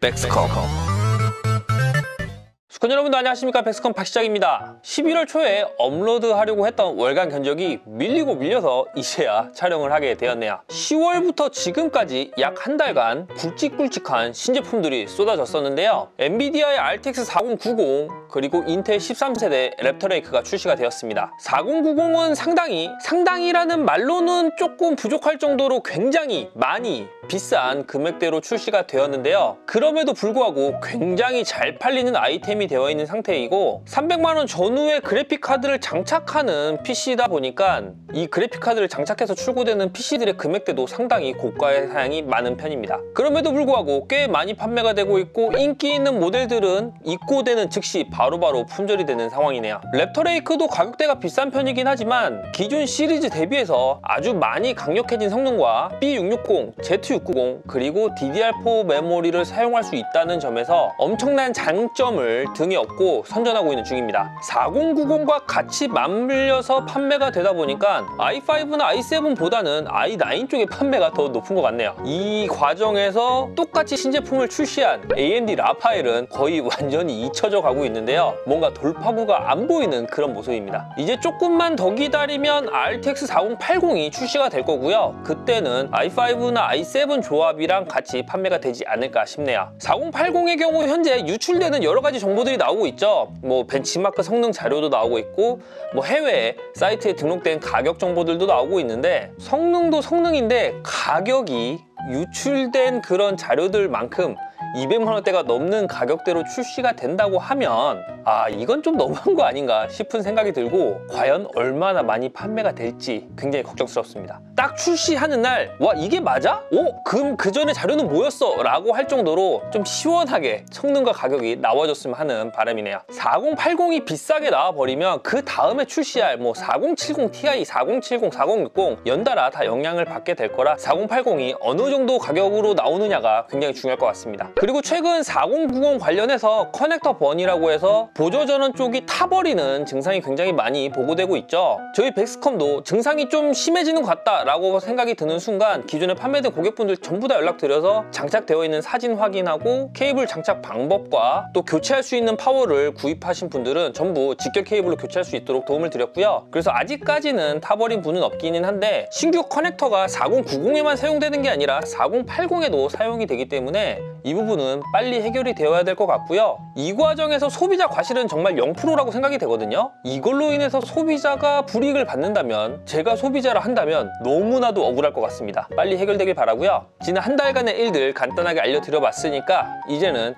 백스컴. 수컷 여러분들 안녕하십니까, 백스컴 박시작입니다. 11월 초에 업로드하려고 했던 월간 견적이 밀려서 이제야 촬영을 하게 되었네요. 10월부터 지금까지 약 한 달간 굵직굵직한 신제품들이 쏟아졌었는데요. 엔비디아의 RTX 4090 그리고 인텔 13세대 랩터레이크가 출시가 되었습니다. 4090은 상당히라는 말로는 조금 부족할 정도로 굉장히 많이 비싼 금액대로 출시가 되었는데요. 그럼에도 불구하고 굉장히 잘 팔리는 아이템이 되어 있는 상태이고 300만원 전후의 그래픽카드를 장착하는 PC다 보니까 이 그래픽카드를 장착해서 출고되는 PC들의 금액대도 상당히 고가의 사양이 많은 편입니다. 그럼에도 불구하고 꽤 많이 판매가 되고 있고 인기 있는 모델들은 입고되는 즉시 바로바로 품절이 되는 상황이네요. 랩터레이크도 가격대가 비싼 편이긴 하지만 기존 시리즈 대비해서 아주 많이 강력해진 성능과 B660, Z690 그리고 DDR4 메모리를 사용할 수 있다는 점에서 엄청난 장점을 등에 업고 선전하고 있는 중입니다. 4090과 같이 맞물려서 판매가 되다 보니까 i5나 i7보다는 i9 쪽의 판매가 더 높은 것 같네요. 이 과정에서 똑같이 신제품을 출시한 AMD 라파엘은 거의 완전히 잊혀져 가고 있는데요. 뭔가 돌파구가 안 보이는 그런 모습입니다. 이제 조금만 더 기다리면 RTX 4080이 출시가 될 거고요. 그때는 i5나 i7 조합이랑 같이 판매가 되지 않을까 싶네요. 4080의 경우 현재 유출되는 여러 가지 정보들이 나오고 있죠. 뭐 벤치마크 성능 자료도 나오고 있고 뭐 해외 사이트에 등록된 가격 정보들도 나오고 있는데 성능도 성능인데 가격이 유출된 그런 자료들만큼 200만원대가 넘는 가격대로 출시가 된다고 하면 이건 좀 너무한 거 아닌가 싶은 생각이 들고 과연 얼마나 많이 판매가 될지 굉장히 걱정스럽습니다. 딱 출시하는 날 와 이게 맞아? 그럼 그 전에 자료는 뭐였어? 라고 할 정도로 좀 시원하게 성능과 가격이 나와줬으면 하는 바람이네요. 4080이 비싸게 나와버리면 그 다음에 출시할 뭐 4070 Ti, 4070, 4060 연달아 다 영향을 받게 될 거라 4080이 어느 정도 가격으로 나오느냐가 굉장히 중요할 것 같습니다. 그리고 최근 4090 관련해서 커넥터 번이라고 해서 보조 전원 쪽이 타버리는 증상이 굉장히 많이 보고되고 있죠. 저희 백스컴도 증상이 좀 심해지는 것 같다라고 생각이 드는 순간 기존에 판매된 고객분들 전부 다 연락드려서 장착되어 있는 사진 확인하고 케이블 장착 방법과 또 교체할 수 있는 파워를 구입하신 분들은 전부 직결 케이블로 교체할 수 있도록 도움을 드렸고요. 그래서 아직까지는 타버린 분은 없기는 한데 신규 커넥터가 4090에만 사용되는 게 아니라 4080에도 사용이 되기 때문에 이 부분은 빨리 해결이 되어야 될 것 같고요. 이 과정에서 소비자 과실은 정말 0%라고 생각이 되거든요. 이걸로 인해서 소비자가 불이익을 받는다면 제가 소비자라 한다면 너무나도 억울할 것 같습니다. 빨리 해결되길 바라고요. 지난 한 달간의 일들 간단하게 알려드려 봤으니까 이제는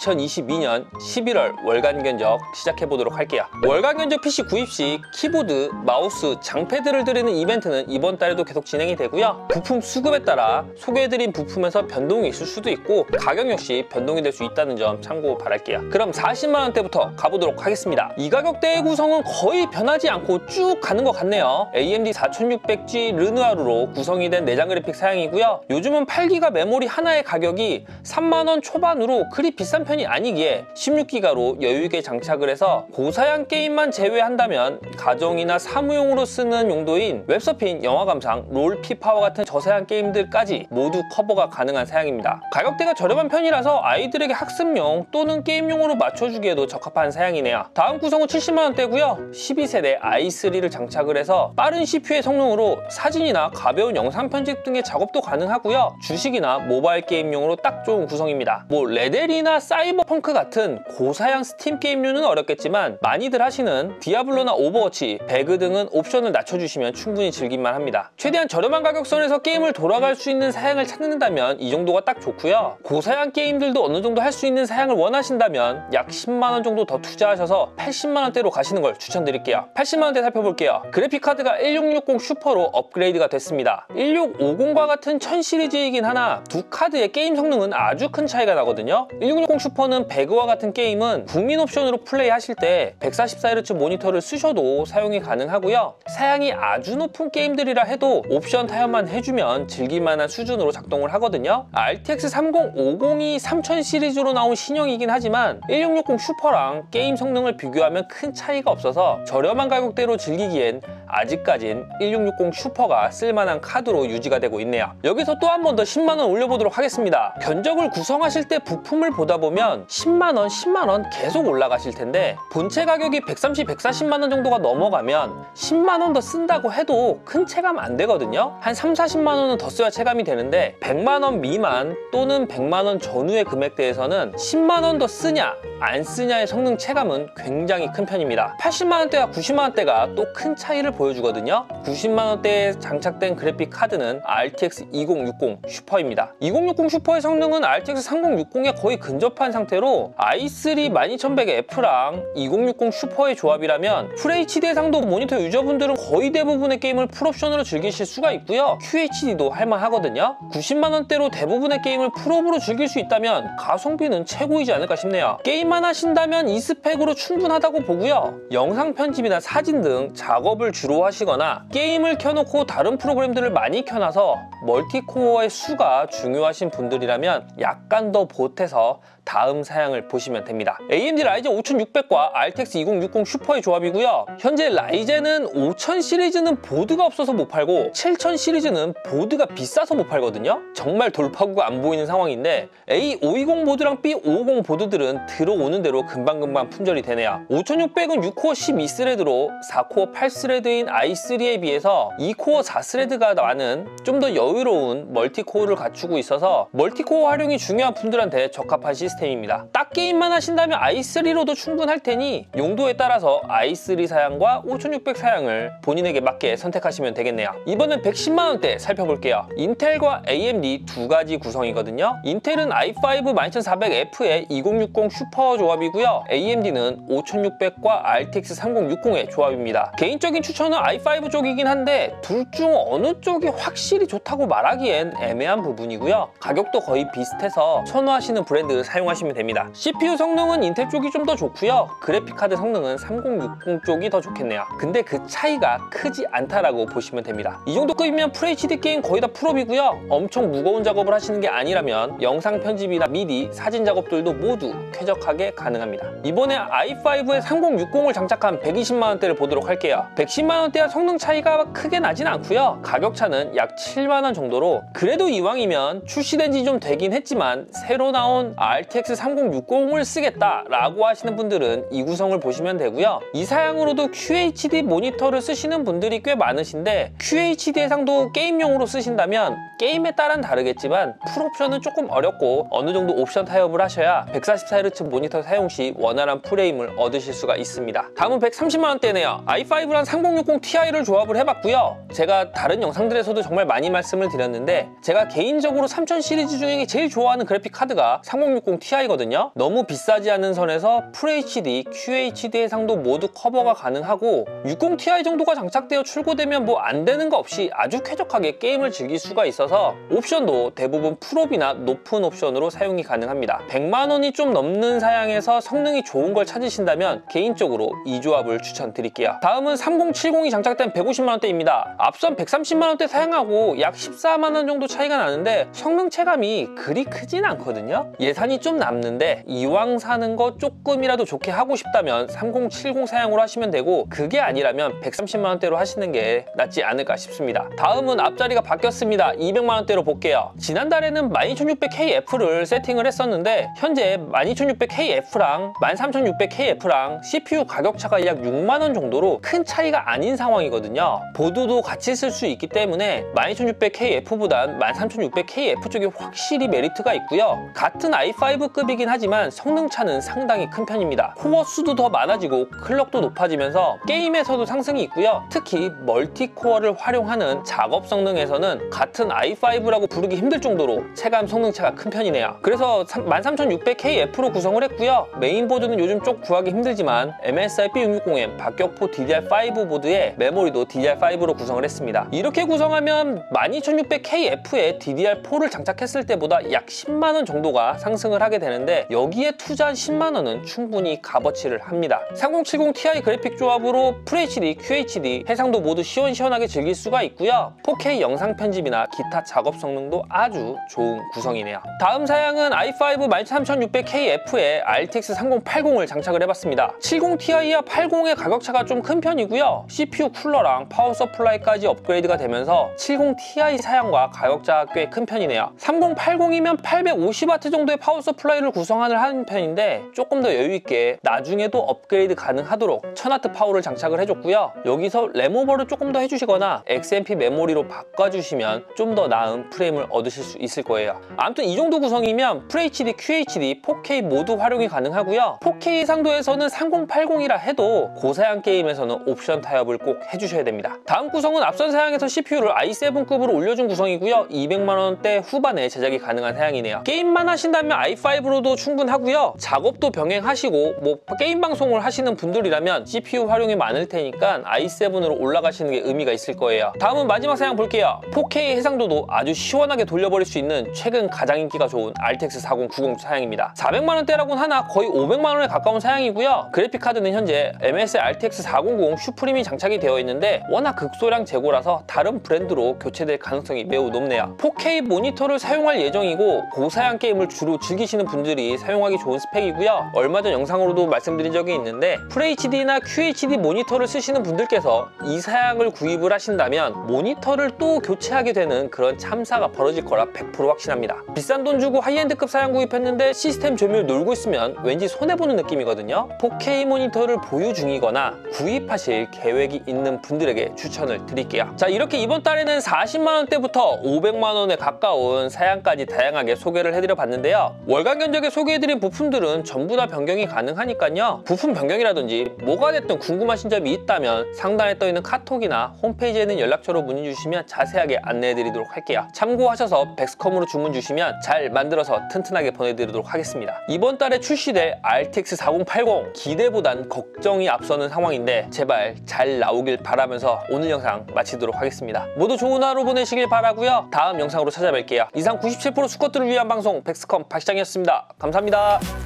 2022년 11월 월간 견적 시작해보도록 할게요. 월간 견적 PC 구입 시 키보드, 마우스, 장패드를 드리는 이벤트는 이번 달에도 계속 진행이 되고요. 부품 수급에 따라 소개해드린 부품에서 변동이 있을 수도 있고 가격 역시 변동이 될 수 있다는 점 참고 바랄게요. 그럼 40만원대부터 가보도록 하겠습니다. 이 가격대의 구성은 거의 변하지 않고 쭉 가는 것 같네요. AMD 4600G 르누아루로 구성이 된 내장 그래픽 사양이고요. 요즘은 8기가 메모리 하나의 가격이 3만원 초반으로 그리 비싼 편이 아니기에 16기가로 여유있게 장착을 해서 고사양 게임만 제외한다면 가정이나 사무용으로 쓰는 용도인 웹서핑, 영화 감상, 롤, 피파와 같은 저사양 게임들까지 모두 커버가 가능한 사양입니다. 가격대가 저렴한 편이라서 아이들에게 학습용 또는 게임용으로 맞춰주기에도 적합한 사양이네요. 다음 구성은 70만원대고요. 12세대 i3를 장착을 해서 빠른 CPU의 성능으로 사진이나 가벼운 영상 편집 등의 작업도 가능하고요. 주식이나 모바일 게임용으로 딱 좋은 구성입니다. 뭐 레델이나 사이버펑크 같은 고사양 스팀 게임류는 어렵겠지만 많이들 하시는 디아블로나 오버워치, 배그 등은 옵션을 낮춰주시면 충분히 즐길만 합니다. 최대한 저렴한 가격선에서 게임을 돌아갈 수 있는 사양을 찾는다면 이 정도가 딱 좋고요. 고사양 게임들도 어느 정도 할 수 있는 사양을 원하신다면 약 10만원 정도 더 투자하셔서 80만원대로 가시는 걸 추천드릴게요. 80만원대 살펴볼게요. 그래픽카드가 1660 슈퍼로 업그레이드가 됐습니다. 1650과 같은 1000 시리즈이긴 하나 두 카드의 게임 성능은 아주 큰 차이가 나거든요. 1660 1660 슈퍼는 배그와 같은 게임은 국민 옵션으로 플레이하실 때 144Hz 모니터를 쓰셔도 사용이 가능하고요. 사양이 아주 높은 게임들이라 해도 옵션 타협만 해주면 즐길만한 수준으로 작동을 하거든요. RTX 3050이 3000 시리즈로 나온 신형이긴 하지만 1660 슈퍼랑 게임 성능을 비교하면 큰 차이가 없어서 저렴한 가격대로 즐기기엔 아직까진 1660 슈퍼가 쓸만한 카드로 유지가 되고 있네요. 여기서 또 한 번 더 10만원 올려보도록 하겠습니다. 견적을 구성하실 때 부품을 보다 보면 10만원, 10만원 계속 올라가실 텐데 본체 가격이 130, 140만원 정도가 넘어가면 10만원 더 쓴다고 해도 큰 체감 안 되거든요. 한 3, 40만원은 더 써야 체감이 되는데 100만원 미만 또는 100만원 전후의 금액대에서는 10만원 더 쓰냐 안 쓰냐의 성능 체감은 굉장히 큰 편입니다. 80만원대와 90만원대가 또 큰 차이를 보여주거든요. 90만원대에 장착된 그래픽 카드는 RTX 2060 슈퍼입니다. 2060 슈퍼의 성능은 RTX 3060에 거의 근접한 상태로 i3 12100F랑 2060 슈퍼의 조합이라면 FHD 해상도 모니터 유저분들은 거의 대부분의 게임을 풀옵션으로 즐기실 수가 있고요. QHD도 할만하거든요. 90만원대로 대부분의 게임을 풀업으로 즐길 수 있다면 가성비는 최고이지 않을까 싶네요. 게임만 하신다면 이 스펙으로 충분하다고 보고요. 영상 편집이나 사진 등 작업을 주로 하시거나 게임을 켜놓고 다른 프로그램들을 많이 켜놔서 멀티코어의 수가 중요하신 분들이라면 약간 더 보태서 다음 사양을 보시면 됩니다. AMD 라이젠 5600과 RTX 2060 슈퍼의 조합이고요. 현재 라이젠은 5000 시리즈는 보드가 없어서 못 팔고 7000 시리즈는 보드가 비싸서 못 팔거든요. 정말 돌파구가 안 보이는 상황인데 A520 보드랑 B550 보드들은 들어오는 대로 금방금방 품절이 되네요. 5600은 6코어 12스레드로 4코어 8스레드인 i3에 비해서 2코어 4스레드가 많은 좀 더 여유로운 멀티코어를 갖추고 있어서 멀티코어 활용이 중요한 분들한테 적합한 시스템입니다. 딱 게임만 하신다면 i3로도 충분할 테니 용도에 따라서 i3 사양과 5600 사양을 본인에게 맞게 선택하시면 되겠네요. 이번엔 110만원대 살펴볼게요. 인텔과 AMD 두 가지 구성이거든요. 인텔은 i5 12400F의 2060 슈퍼 조합이고요. AMD는 5600과 RTX 3060의 조합입니다. 개인적인 추천은 i5 쪽이긴 한데 둘 중 어느 쪽이 확실히 좋다고 말하기엔 애매한 부분이고요. 가격도 거의 비슷해서 선호하시는 브랜드 사용하시면 됩니다. CPU 성능은 인텔 쪽이 좀 더 좋고요. 그래픽카드 성능은 3060 쪽이 더 좋겠네요. 근데 그 차이가 크지 않다라고 보시면 됩니다. 이 정도 급이면 FHD 게임 거의 다 풀업이고요. 엄청 무거운 작업을 하시는 게 아니라면 영상 편집이나 미디, 사진 작업들도 모두 쾌적하게 가능합니다. 이번에 i5에 3060을 장착한 120만원대를 보도록 할게요. 110만원대와 성능 차이가 크게 나진 않고요. 가격 차는 약 7만원 정도로 그래도 이왕이면 출시된 지 좀 되긴 했지만 새로 나온 RTX 3060을 쓰겠다라고 하시는 분들은 이 구성을 보시면 되고요. 이 사양으로도 QHD 모니터를 쓰시는 분들이 꽤 많으신데 QHD 해상도 게임용으로 쓰신다면 게임에 따라는 다르겠지만 풀옵션은 조금 어렵고 어느 정도 옵션 타협을 하셔야 144Hz 모니터 사용 시 원활한 프레임을 얻으실 수가 있습니다. 다음은 130만원대네요. i5랑 3060 Ti를 조합을 해봤고요. 제가 다른 영상들에서도 정말 많이 말씀을 드렸는데 제가 개인적으로 3000 시리즈 중에 제일 좋아하는 그래픽 카드가 3060 Ti거든요. 너무 비싸지 않은 선에서 FHD, QHD 해상도 모두 커버가 가능하고 60 Ti 정도가 장착되어 출고되면 뭐 안 되는 거 없이 아주 쾌적하게 게임을 즐길 수가 있어서 옵션도 대부분 풀업이나 높은 옵션으로 사용이 가능합니다. 100만원이 좀 넘는 사양에서 성능이 좋은 걸 찾으신다면 개인적으로 이 조합을 추천드릴게요. 다음은 3070이 장착된 150만원대입니다. 앞선 130만원대 사양하고 약 14만원 정도 차이가 나는데 성능 체감이 그리 크진 않거든요. 예산이 좀 남는데 이왕 사는 거 조금이라도 좋게 하고 싶다면 3070 사양으로 하시면 되고 그게 아니라면 130만원대로 하시는 게 낫지 않을까 싶습니다. 다음은 앞자리가 바뀌었습니다. 200만원대로 볼게요. 지난달에는 12600KF를 세팅을 했었는데 현재 12600KF랑 13600KF랑 CPU 가격차가 약 6만원 정도로 큰 차이가 아닌 상황이거든요. 보드도 같이 쓸 수 있기 때문에 12600KF보단 13600KF 쪽이 확실히 메리트가 있고요. 같은 i5급이긴 하지만 성능 차는 상당히 큰 편입니다. 코어 수도 더 많아지고 클럭도 높아지면서 게임에서도 상승이 있고요. 특히 멀티코어를 활용하는 작업 성능에서는 같은 i5라고 부르기 힘들 정도로 체감 성능차가 큰 편이네요. 그래서 13600KF로 구성을 했고요. 메인보드는 요즘 좀 구하기 힘들지만 MSI B660M 박격포 DDR5 보드에 메모리도 DDR5로 구성을 했습니다. 이렇게 구성하면 12600KF에 DDR4를 장착했을 때보다 약 10만원 정도가 상승을 하게 하게 되는데 여기에 투자한 10만 원은 충분히 값어치를 합니다. 3070 Ti 그래픽 조합으로 FHD, QHD 해상도 모두 시원시원하게 즐길 수가 있고요. 4K 영상 편집이나 기타 작업 성능도 아주 좋은 구성이네요. 다음 사양은 i5 13600KF에 RTX 3080을 장착을 해봤습니다. 70ti와 80의 가격차가 좀 큰 편이고요. CPU 쿨러랑 파워 서플라이까지 업그레이드가 되면서 70ti 사양과 가격차가 꽤 큰 편이네요. 3080이면 850W 정도의 파워 서플라이를 구성하는 편인데 조금 더 여유있게 나중에도 업그레이드 가능하도록 1000W 파워를 장착을 해줬고요. 여기서 램오버를 조금 더 해주시거나 XMP 메모리로 바꿔주시면 좀 더 나은 프레임을 얻으실 수 있을 거예요. 아무튼 이 정도 구성이면 FHD, QHD, 4K 모두 활용이 가능하고요. 4K 해상도에서는 3080이라 해도 고사양 게임에서는 옵션 타협을 꼭 해주셔야 됩니다. 다음 구성은 앞선 사양에서 CPU를 i7급으로 올려준 구성이고요. 200만원대 후반에 제작이 가능한 사양이네요. 게임만 하신다면 i5로도 충분하고요. 작업도 병행하시고 게임 방송을 하시는 분들이라면 CPU 활용이 많을 테니까 i7으로 올라가시는 게 의미가 있을 거예요. 다음은 마지막 사양 볼게요. 4K 해상도도 아주 시원하게 돌려버릴 수 있는 최근 가장 인기가 좋은 RTX 4090 사양입니다. 400만원대라고는 하나 거의 500만원에 가까운 사양이고요. 그래픽카드는 현재 MSI RTX 4090 슈프림이 장착이 되어 있는데 워낙 극소량 재고라서 다른 브랜드로 교체될 가능성이 매우 높네요. 4K 모니터를 사용할 예정이고 고사양 게임을 주로 즐기시는 분들이 사용하기 좋은 스펙이고요. 얼마 전 영상으로도 말씀드린 적이 있는데 FHD나 QHD 모니터를 쓰시는 분들께서 이 사양을 구입을 하신다면 모니터를 또 교체하게 되는 그런 참사가 벌어질 거라 100% 확신합니다. 비싼 돈 주고 하이엔드급 사양 구입했는데 시스템 조밀 놀고 있으면 왠지 손해보는 느낌이거든요. 4K 모니터를 보유 중이거나 구입하실 계획이 있는 분들에게 추천을 드릴게요. 자, 이렇게 이번 달에는 40만원대부터 500만원에 가까운 사양까지 다양하게 소개를 해드려 봤는데요. 월간 견적에 소개해드린 부품들은 전부 다 변경이 가능하니까요. 부품 변경이라든지 뭐가 됐든 궁금하신 점이 있다면 상단에 떠있는 카톡이나 홈페이지에 있는 연락처로 문의 주시면 자세하게 안내해드리도록 할게요. 참고하셔서 백스컴으로 주문 주시면 잘 만들어서 튼튼하게 보내드리도록 하겠습니다. 이번 달에 출시될 RTX 4080 기대보단 걱정이 앞서는 상황인데 제발 잘 나오길 바라면서 오늘 영상 마치도록 하겠습니다. 모두 좋은 하루 보내시길 바라고요. 다음 영상으로 찾아뵐게요. 이상 97% 수컷들을 위한 방송 백스컴 박시장이었습니다. 감사합니다.